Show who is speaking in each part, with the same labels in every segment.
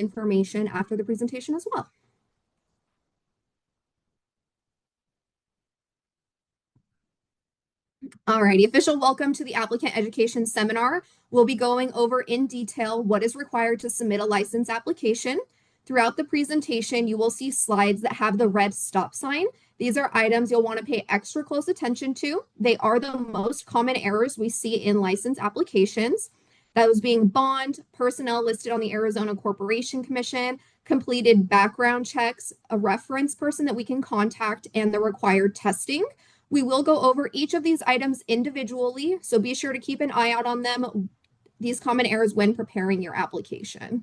Speaker 1: information after the presentation as well. Alrighty, official welcome to the Applicant Education Seminar. We'll be going over in detail what is required to submit a license application. Throughout the presentation, you will see slides that have the red stop sign. These are items you'll want to pay extra close attention to. They are the most common errors we see in license applications. Those being bond, personnel listed on the Arizona Corporation Commission, completed background checks, a reference person that we can contact, and the required testing. We will go over each of these items individually, so be sure to keep an eye out on them, these common errors when preparing your application.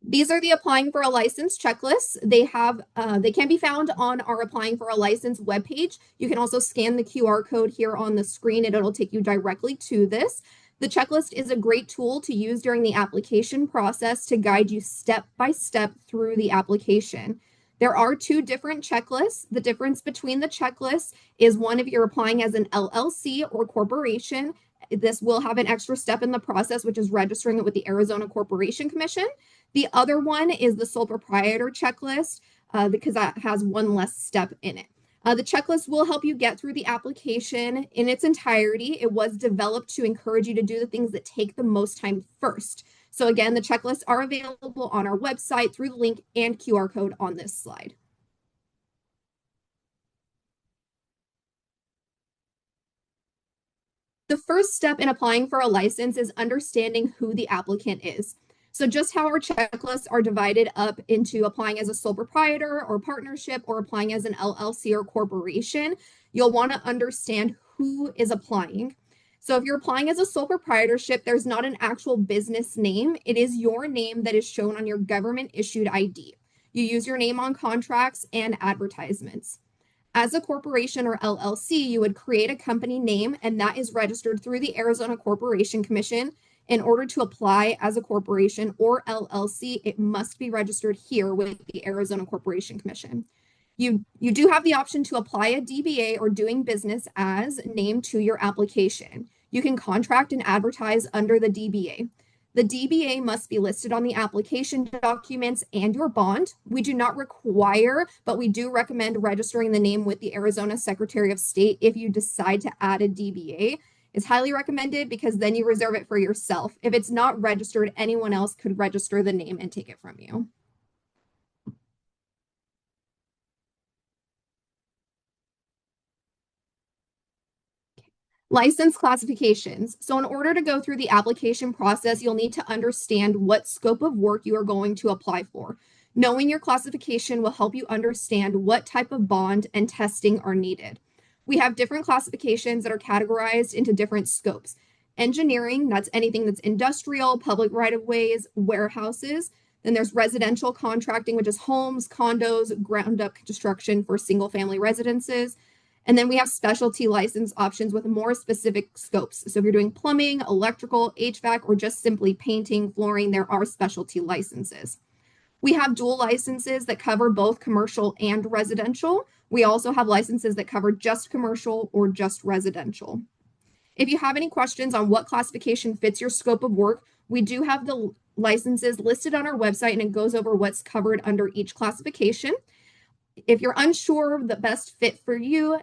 Speaker 1: These are the applying for a license checklists. They can be found on our applying for a license webpage. You can also scan the QR code here on the screen and it'll take you directly to this. The checklist is a great tool to use during the application process to guide you step by step through the application. There are two different checklists. The difference between the checklists is one if you're applying as an LLC or corporation. This will have an extra step in the process, which is registering it with the Arizona Corporation Commission. The other one is the sole proprietor checklist because that has one less step in it. The checklist will help you get through the application in its entirety. It was developed to encourage you to do the things that take the most time first. So again, the checklists are available on our website through the link and QR code on this slide. The first step in applying for a license is understanding who the applicant is. So just how our checklists are divided up into applying as a sole proprietor or partnership or applying as an LLC or corporation, you'll want to understand who is applying. So if you're applying as a sole proprietorship, there's not an actual business name. It is your name that is shown on your government issued ID. You use your name on contracts and advertisements. As a corporation or LLC, you would create a company name, and that is registered through the Arizona Corporation Commission. In order to apply as a corporation or LLC, it must be registered here with the Arizona Corporation Commission. You do have the option to apply a DBA or doing business as name to your application. You can contract and advertise under the DBA. The DBA must be listed on the application documents and your bond. We do not require, but we do recommend registering the name with the Arizona Secretary of State if you decide to add a DBA. It's highly recommended because then you reserve it for yourself. If it's not registered, anyone else could register the name and take it from you. License classifications. So in order to go through the application process, you'll need to understand what scope of work you are going to apply for. Knowing your classification will help you understand what type of bond and testing are needed. We have different classifications that are categorized into different scopes. Engineering, that's anything that's industrial, public right-of-ways, warehouses. Then there's residential contracting, which is homes, condos, ground-up construction for single-family residences. And then we have specialty license options with more specific scopes. So if you're doing plumbing, electrical, HVAC, or just simply painting, flooring, there are specialty licenses. We have dual licenses that cover both commercial and residential. We also have licenses that cover just commercial or just residential. If you have any questions on what classification fits your scope of work, we do have the licenses listed on our website and it goes over what's covered under each classification. If you're unsure of the best fit for you,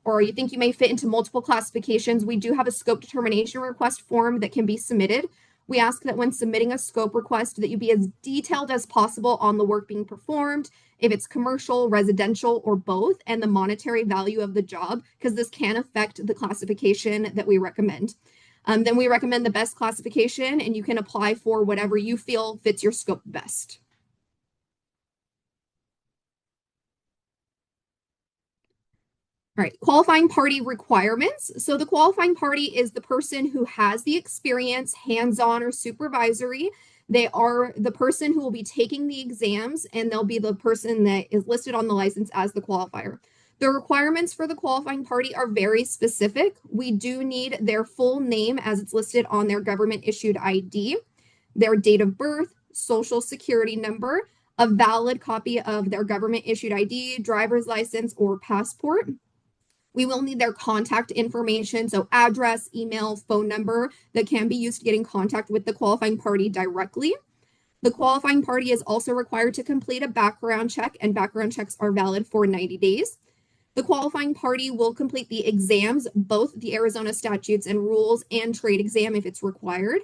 Speaker 1: or you think you may fit into multiple classifications, we do have a scope determination request form that can be submitted. We ask that when submitting a scope request that you be as detailed as possible on the work being performed, if it's commercial, residential, or both, and the monetary value of the job, because this can affect the classification that we recommend. Then we recommend the best classification, and you can apply for whatever you feel fits your scope best. All right, qualifying party requirements. So the qualifying party is the person who has the experience, hands-on or supervisory. They are the person who will be taking the exams, and they'll be the person that is listed on the license as the qualifier. The requirements for the qualifying party are very specific. We do need their full name as it's listed on their government issued ID, their date of birth, social security number, a valid copy of their government issued ID, driver's license, or passport. We will need their contact information, so address, email, phone number that can be used to get in contact with the qualifying party directly. The qualifying party is also required to complete a background check, and background checks are valid for 90 days. The qualifying party will complete the exams, both the Arizona statutes and rules and trade exam if it's required.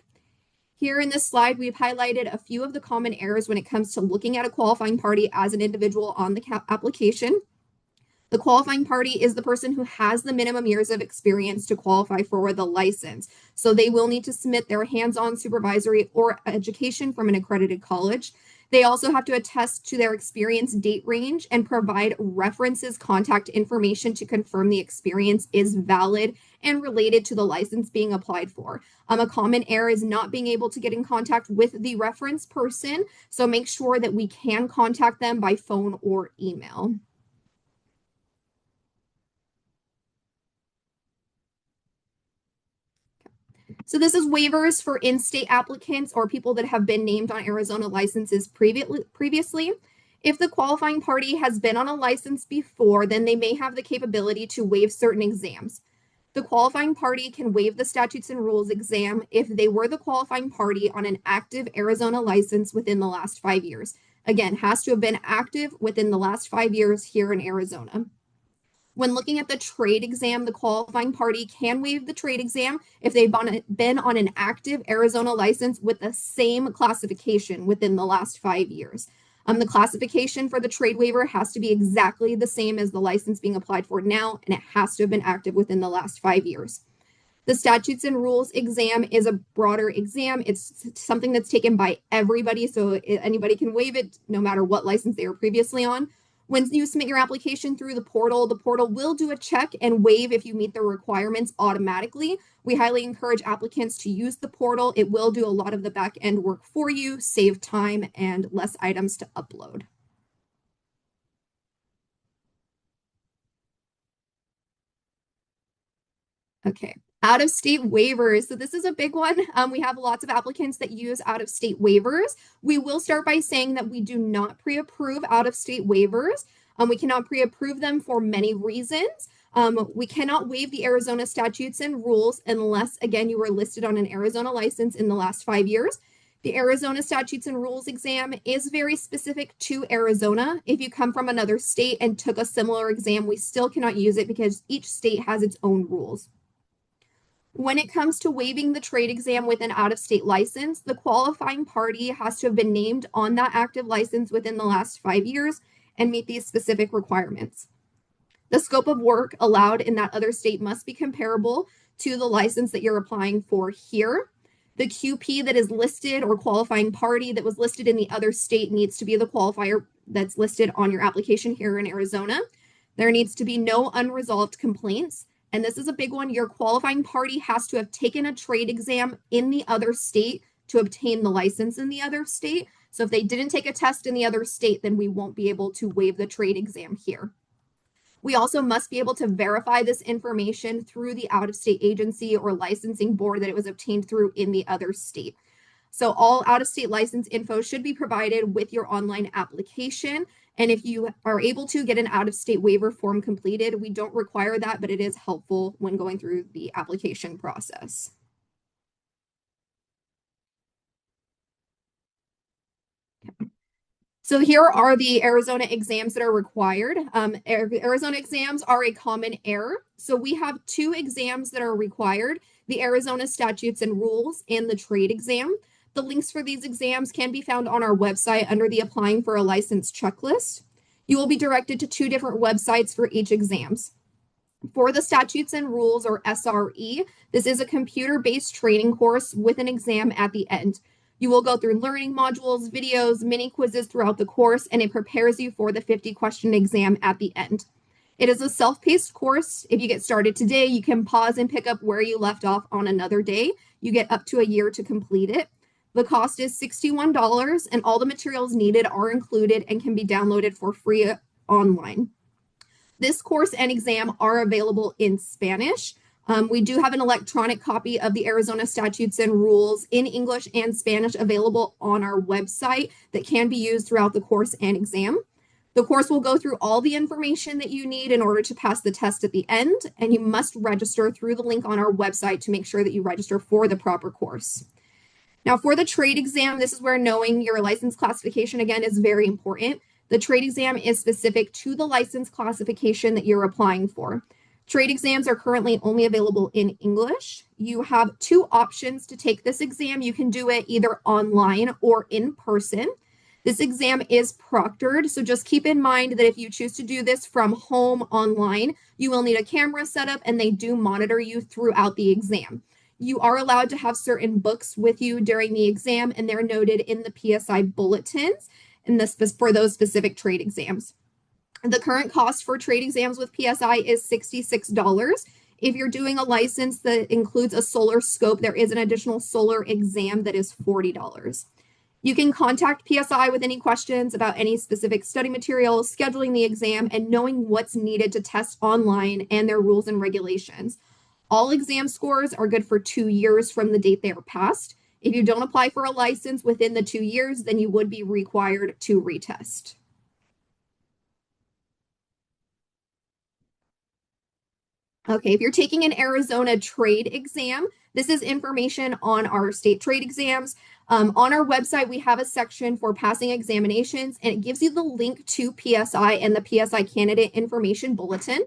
Speaker 1: Here in this slide, we've highlighted a few of the common errors when it comes to looking at a qualifying party as an individual on the application. The qualifying party is the person who has the minimum years of experience to qualify for the license. So they will need to submit their hands-on supervisory or education from an accredited college. They also have to attest to their experience date range and provide references contact information to confirm the experience is valid and related to the license being applied for. A common error is not being able to get in contact with the reference person, so make sure that we can contact them by phone or email. So this is waivers for in-state applicants or people that have been named on Arizona licenses previously. If the qualifying party has been on a license before, then they may have the capability to waive certain exams. The qualifying party can waive the statutes and rules exam if they were the qualifying party on an active Arizona license within the last 5 years. Again, has to have been active within the last 5 years here in Arizona. When looking at the trade exam, the qualifying party can waive the trade exam if they've been on an active Arizona license with the same classification within the last 5 years. The classification for the trade waiver has to be exactly the same as the license being applied for now, and it has to have been active within the last 5 years. The statutes and rules exam is a broader exam. It's something that's taken by everybody, so anybody can waive it no matter what license they were previously on. When you submit your application through the portal will do a check and waive if you meet the requirements automatically. We highly encourage applicants to use the portal. It will do a lot of the back end work for you, save time, and less items to upload. Okay, out-of-state waivers. So this is a big one. We have lots of applicants that use out-of-state waivers. We will start by saying that we do not pre-approve out-of-state waivers. We cannot pre-approve them for many reasons. We cannot waive the Arizona statutes and rules unless, again, you were listed on an Arizona license in the last 5 years. The Arizona statutes and rules exam is very specific to Arizona. If you come from another state and took a similar exam, we still cannot use it because each state has its own rules. When it comes to waiving the trade exam with an out-of-state license, the qualifying party has to have been named on that active license within the last 5 years and meet these specific requirements. The scope of work allowed in that other state must be comparable to the license that you're applying for here. The QP that is listed or qualifying party that was listed in the other state needs to be the qualifier that's listed on your application here in Arizona. There needs to be no unresolved complaints. And this is a big one. Your qualifying party has to have taken a trade exam in the other state to obtain the license in the other state. So if they didn't take a test in the other state, then we won't be able to waive the trade exam here. We also must be able to verify this information through the out-of-state agency or licensing board that it was obtained through in the other state. So all out-of-state license info should be provided with your online application. And if you are able to get an out-of-state waiver form completed, we don't require that, but it is helpful when going through the application process. Okay. So here are the Arizona exams that are required. Arizona exams are a common error. So we have 2 exams that are required, the Arizona statutes and rules and the trade exam. The links for these exams can be found on our website under the applying for a license checklist. You will be directed to 2 different websites for each exams. For the statutes and rules, or SRE, this is a computer-based training course with an exam at the end. You will go through learning modules, videos, mini quizzes throughout the course, and it prepares you for the 50-question exam at the end. It is a self-paced course. If you get started today, you can pause and pick up where you left off on another day. You get up to a year to complete it. The cost is $61, and all the materials needed are included and can be downloaded for free online. This course and exam are available in Spanish. We do have an electronic copy of the Arizona statutes and rules in English and Spanish available on our website that can be used throughout the course and exam. The course will go through all the information that you need in order to pass the test at the end, and you must register through the link on our website to make sure that you register for the proper course. Now, for the trade exam, this is where knowing your license classification, again, is very important. The trade exam is specific to the license classification that you're applying for. Trade exams are currently only available in English. You have two options to take this exam. You can do it either online or in person. This exam is proctored, so just keep in mind that if you choose to do this from home online, you will need a camera setup, and they do monitor you throughout the exam. You are allowed to have certain books with you during the exam, and they're noted in the PSI bulletins for those specific trade exams. The current cost for trade exams with PSI is $66. If you're doing a license that includes a solar scope, there is an additional solar exam that is $40. You can contact PSI with any questions about any specific study materials, scheduling the exam, and knowing what's needed to test online and their rules and regulations. All exam scores are good for 2 years from the date they are passed. If you don't apply for a license within the 2 years, then you would be required to retest. Okay, if you're taking an Arizona trade exam, this is information on our state trade exams. On our website, we have a section for passing examinations, and it gives you the link to PSI and the PSI candidate information bulletin.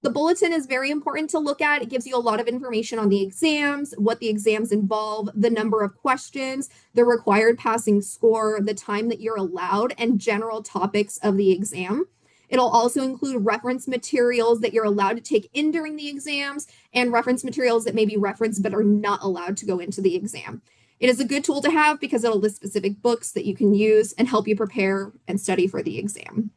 Speaker 1: The bulletin is very important to look at. It gives you a lot of information on the exams, what the exams involve, the number of questions, the required passing score, the time that you're allowed, and general topics of the exam. It'll also include reference materials that you're allowed to take in during the exams and reference materials that may be referenced but are not allowed to go into the exam. It is a good tool to have because it'll list specific books that you can use and help you prepare and study for the exam.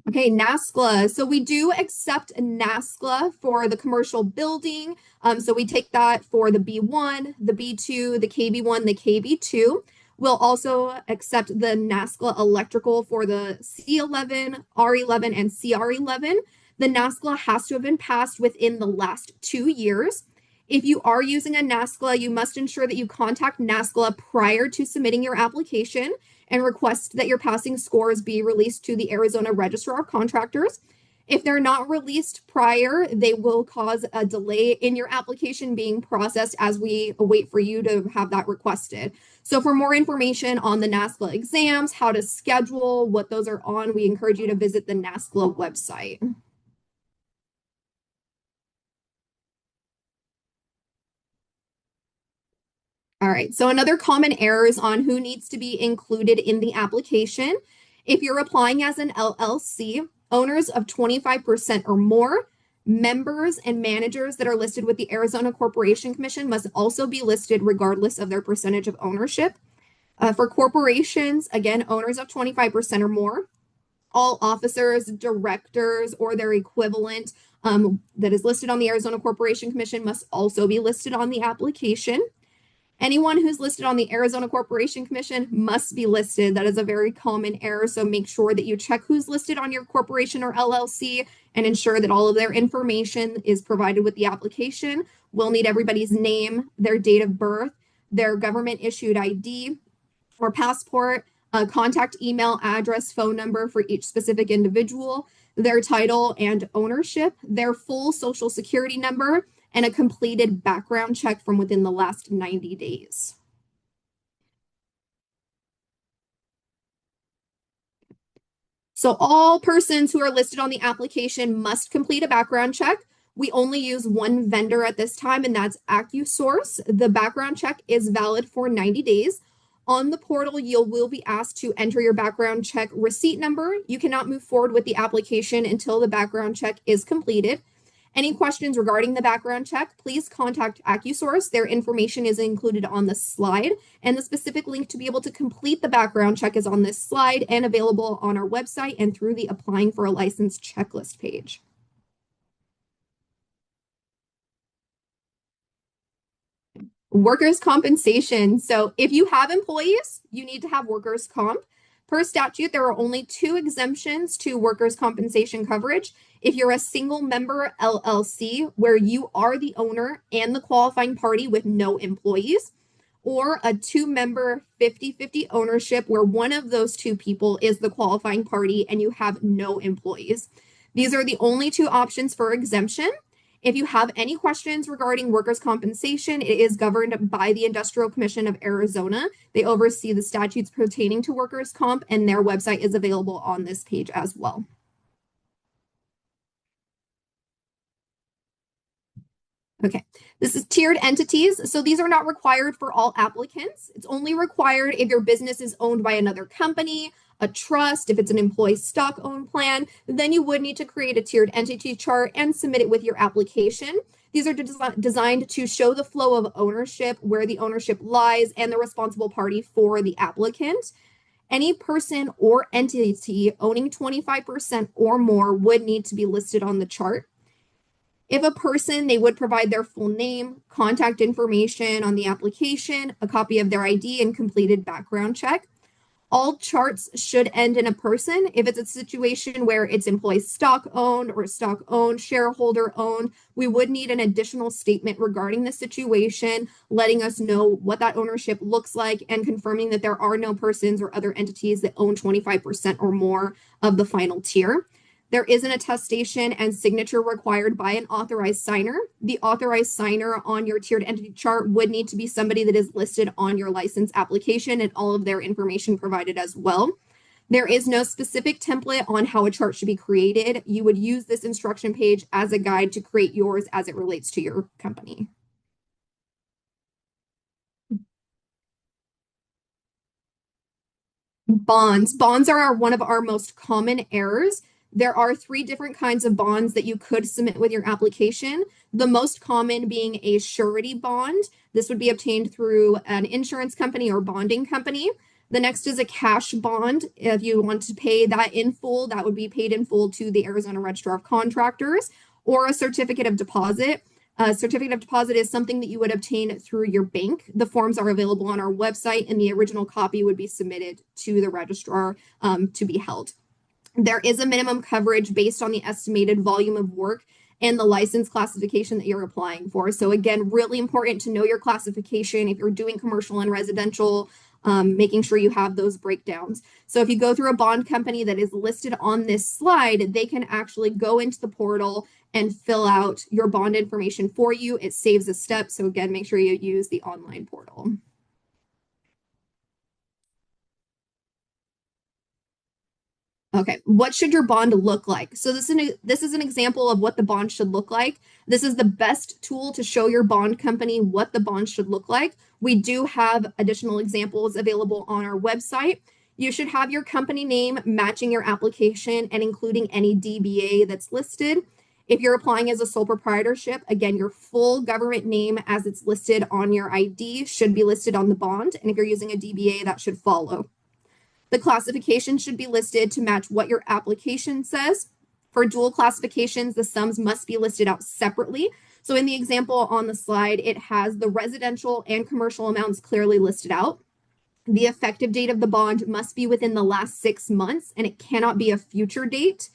Speaker 1: Okay, NASCLA. So we do accept NASCLA for the commercial building. So we take that for the B1, the B2, the KB1, the KB2. We'll also accept the NASCLA electrical for the C11, R11, and CR11. The NASCLA has to have been passed within the last 2 years. If you are using a NASCLA, you must ensure that you contact NASCLA prior to submitting your application and request that your passing scores be released to the Arizona Registrar of Contractors. If they're not released prior, they will cause a delay in your application being processed as we await for you to have that requested. So for more information on the NASCLA exams, how to schedule, what those are on, we encourage you to visit the NASCLA website. All right, so another common error is on who needs to be included in the application. If you're applying as an LLC, owners of 25% or more, members and managers that are listed with the Arizona Corporation Commission must also be listed regardless of their percentage of ownership. For corporations, again, owners of 25% or more, all officers, directors, or their equivalent that is listed on the Arizona Corporation Commission must also be listed on the application. Anyone who's listed on the Arizona Corporation Commission must be listed. That is a very common error. So make sure that you check who's listed on your corporation or LLC and ensure that all of their information is provided with the application. We'll need everybody's name, their date of birth, their government issued ID or passport, contact email, address, phone number for each specific individual, their title and ownership, their full social security number, and a completed background check from within the last 90 days. So all persons who are listed on the application must complete a background check. We only use one vendor at this time, and that's AccuSource. The background check is valid for 90 days. On the portal, you will be asked to enter your background check receipt number. You cannot move forward with the application until the background check is completed. Any questions regarding the background check, please contact AccuSource. Their information is included on the slide, and the specific link to be able to complete the background check is on this slide and available on our website and through the Applying for a License checklist page. Workers' compensation. So if you have employees, you need to have workers' comp. Per statute, there are only 2 exemptions to workers' compensation coverage. If you're a single member LLC, where you are the owner and the qualifying party with no employees, or a two-member 50-50 ownership where one of those two people is the qualifying party and you have no employees. These are the only two options for exemption. If you have any questions regarding workers' compensation, it is governed by the Industrial Commission of Arizona. They oversee the statutes pertaining to workers' comp, and their website is available on this page as well. Okay, this is tiered entities. So these are not required for all applicants. It's only required if your business is owned by another company, a trust, if it's an employee stock owned plan, then you would need to create a tiered entity chart and submit it with your application. These are designed to show the flow of ownership, where the ownership lies, and the responsible party for the applicant. Any person or entity owning 25% or more would need to be listed on the chart. If a person, they would provide their full name, contact information on the application, a copy of their ID, and completed background check. All charts should end in a person. If it's a situation where it's employee stock owned or stock owned, shareholder owned, we would need an additional statement regarding the situation, letting us know what that ownership looks like and confirming that there are no persons or other entities that own 25% or more of the final tier. There is an attestation and signature required by an authorized signer. The authorized signer on your tiered entity chart would need to be somebody that is listed on your license application and all of their information provided as well. There is no specific template on how a chart should be created. You would use this instruction page as a guide to create yours as it relates to your company. Bonds. Bonds are one of our most common errors. There are 3 different kinds of bonds that you could submit with your application. The most common being a surety bond. This would be obtained through an insurance company or bonding company. The next is a cash bond. If you want to pay that in full, that would be paid in full to the Arizona Registrar of Contractors, or a certificate of deposit. A certificate of deposit is something that you would obtain through your bank. The forms are available on our website, and the original copy would be submitted to the registrar to be held. There is a minimum coverage based on the estimated volume of work and the license classification that you're applying for. So again, really important to know your classification if you're doing commercial and residential, making sure you have those breakdowns. So if you go through a bond company that is listed on this slide, they can actually go into the portal and fill out your bond information for you. It saves a step. So again, make sure you use the online portal. Okay, what should your bond look like? So this is an example of what the bond should look like. This is the best tool to show your bond company what the bond should look like. We do have additional examples available on our website. You should have your company name matching your application and including any DBA that's listed. If you're applying as a sole proprietorship, again, your full government name as it's listed on your ID should be listed on the bond. And if you're using a DBA, that should follow. The classification should be listed to match what your application says. For dual classifications, the sums must be listed out separately. So in the example on the slide, it has the residential and commercial amounts clearly listed out. The effective date of the bond must be within the last 6 months, and it cannot be a future date.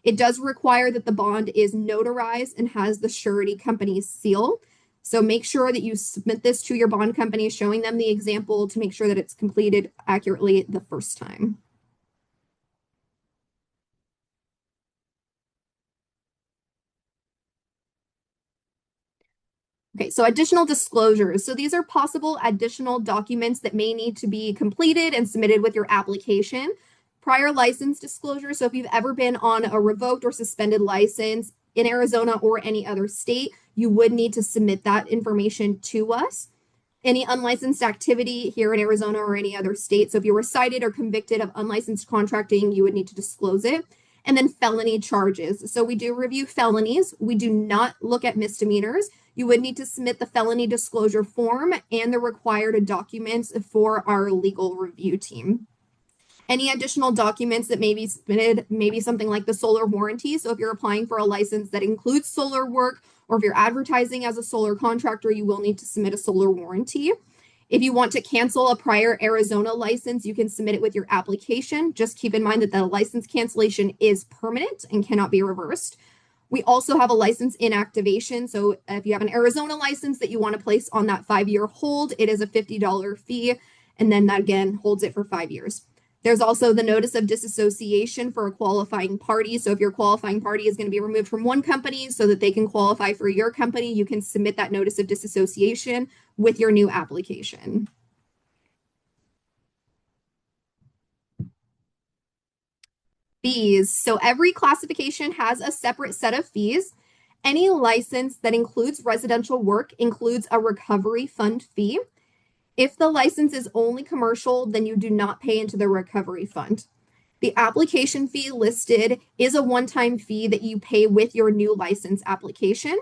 Speaker 1: It does require that the bond is notarized and has the surety company's seal. So make sure that you submit this to your bond company, showing them the example to make sure that it's completed accurately the first time. Okay, so additional disclosures. So these are possible additional documents that may need to be completed and submitted with your application. Prior license disclosure. So if you've ever been on a revoked or suspended license in Arizona or any other state, you would need to submit that information to us. Any unlicensed activity here in Arizona or any other state. So if you were cited or convicted of unlicensed contracting, you would need to disclose it. And then felony charges. So we do review felonies. We do not look at misdemeanors. You would need to submit the felony disclosure form and the required documents for our legal review team. Any additional documents that may be submitted, maybe something like the solar warranty. So if you're applying for a license that includes solar work, or if you're advertising as a solar contractor, you will need to submit a solar warranty. If you want to cancel a prior Arizona license, you can submit it with your application. Just keep in mind that the license cancellation is permanent and cannot be reversed. We also have a license inactivation. So if you have an Arizona license that you want to place on that 5-year hold, it is a $50 fee. And then that again holds it for 5 years. There's also the notice of disassociation for a qualifying party. So if your qualifying party is going to be removed from one company so that they can qualify for your company, you can submit that notice of disassociation with your new application. Fees. So every classification has a separate set of fees. Any license that includes residential work includes a recovery fund fee. If the license is only commercial, then you do not pay into the recovery fund. The application fee listed is a one-time fee that you pay with your new license application.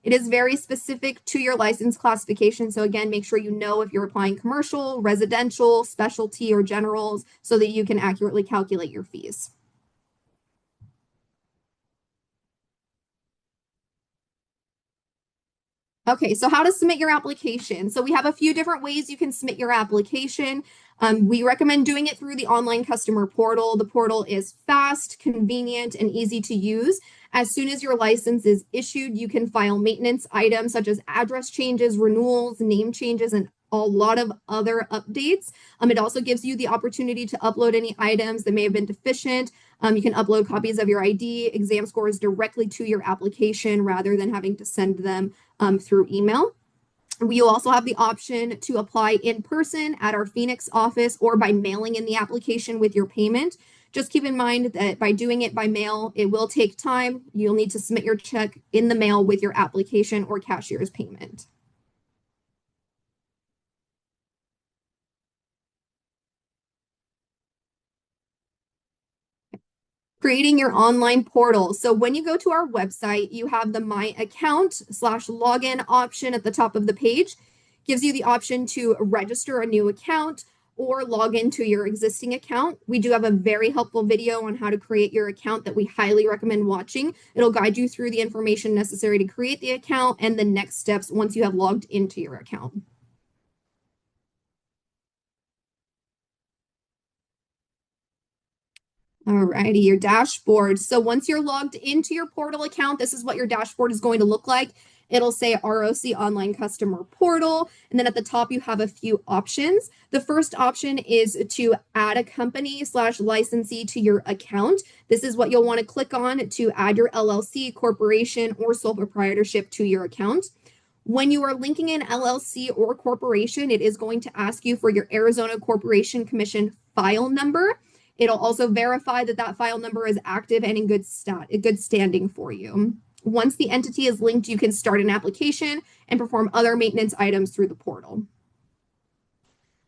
Speaker 1: It is very specific to your license classification. So again, make sure you know if you're applying commercial, residential, specialty, or generals so that you can accurately calculate your fees. Okay, so how to submit your application. So we have a few different ways you can submit your application. We recommend doing it through the online customer portal. The portal is fast, convenient, and easy to use. As soon as your license is issued, you can file maintenance items such as address changes, renewals, name changes, and a lot of other updates. It also gives you the opportunity to upload any items that may have been deficient. You can upload copies of your ID, exam scores directly to your application rather than having to send them through email. We also have the option to apply in person at our Phoenix office or by mailing in the application with your payment. Just keep in mind that by doing it by mail, it will take time. You'll need to submit your check in the mail with your application or cashier's payment. Creating your online portal. So when you go to our website, you have the My Account/login option at the top of the page. Gives you the option to register a new account or log into your existing account. We do have a very helpful video on how to create your account that we highly recommend watching. It'll guide you through the information necessary to create the account and the next steps once you have logged into your account. Alrighty, your dashboard. So once you're logged into your portal account, this is what your dashboard is going to look like. It'll say ROC Online Customer Portal. And then at the top, you have a few options. The first option is to add a company/licensee to your account. This is what you'll want to click on to add your LLC, corporation, or sole proprietorship to your account. When you are linking an LLC or corporation, it is going to ask you for your Arizona Corporation Commission file number. It'll also verify that that file number is active and in good standing for you. Once the entity is linked, you can start an application and perform other maintenance items through the portal.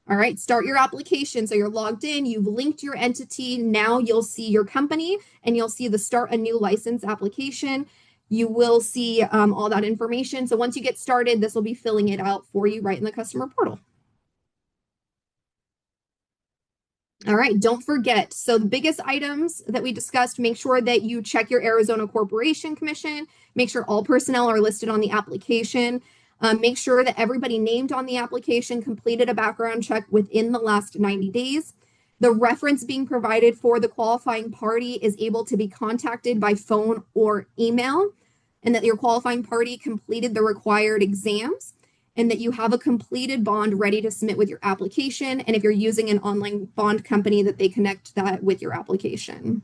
Speaker 1: All right, start your application. So you're logged in, you've linked your entity. Now you'll see your company and you'll see the start a new license application. You will see all that information. So once you get started, this will be filling it out for you right in the customer portal. All right, don't forget. So the biggest items that we discussed, make sure that you check your Arizona Corporation Commission, make sure all personnel are listed on the application, make sure that everybody named on the application completed a background check within the last 90 days. The reference being provided for the qualifying party is able to be contacted by phone or email, and that your qualifying party completed the required exams, and that you have a completed bond ready to submit with your application. And if you're using an online bond company, that they connect that with your application.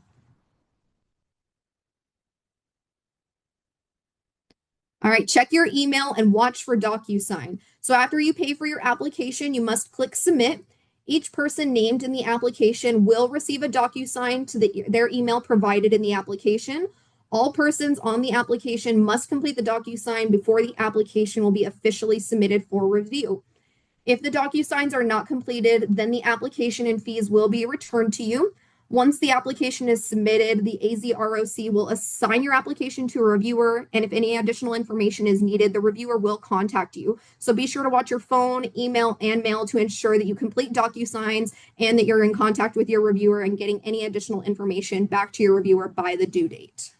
Speaker 1: All right, check your email and watch for Docusign. So after you pay for your application, you must click submit. Each person named in the application will receive a Docusign to their email provided in the application. All persons on the application must complete the Docusign before the application will be officially submitted for review. If the DocuSigns are not completed, then the application and fees will be returned to you. Once the application is submitted, the AZROC will assign your application to a reviewer, and if any additional information is needed, the reviewer will contact you. So be sure to watch your phone, email, and mail to ensure that you complete DocuSigns and that you're in contact with your reviewer and getting any additional information back to your reviewer by the due date.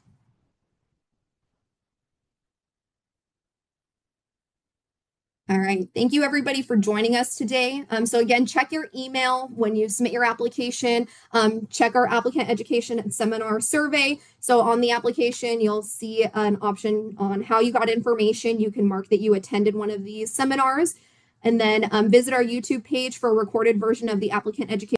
Speaker 1: All right. Thank you, everybody, for joining us today. So again, check your email when you submit your application. Check our applicant education and seminar survey. So on the application, you'll see an option on how you got information. You can mark that you attended one of these seminars, and then visit our YouTube page for a recorded version of the applicant education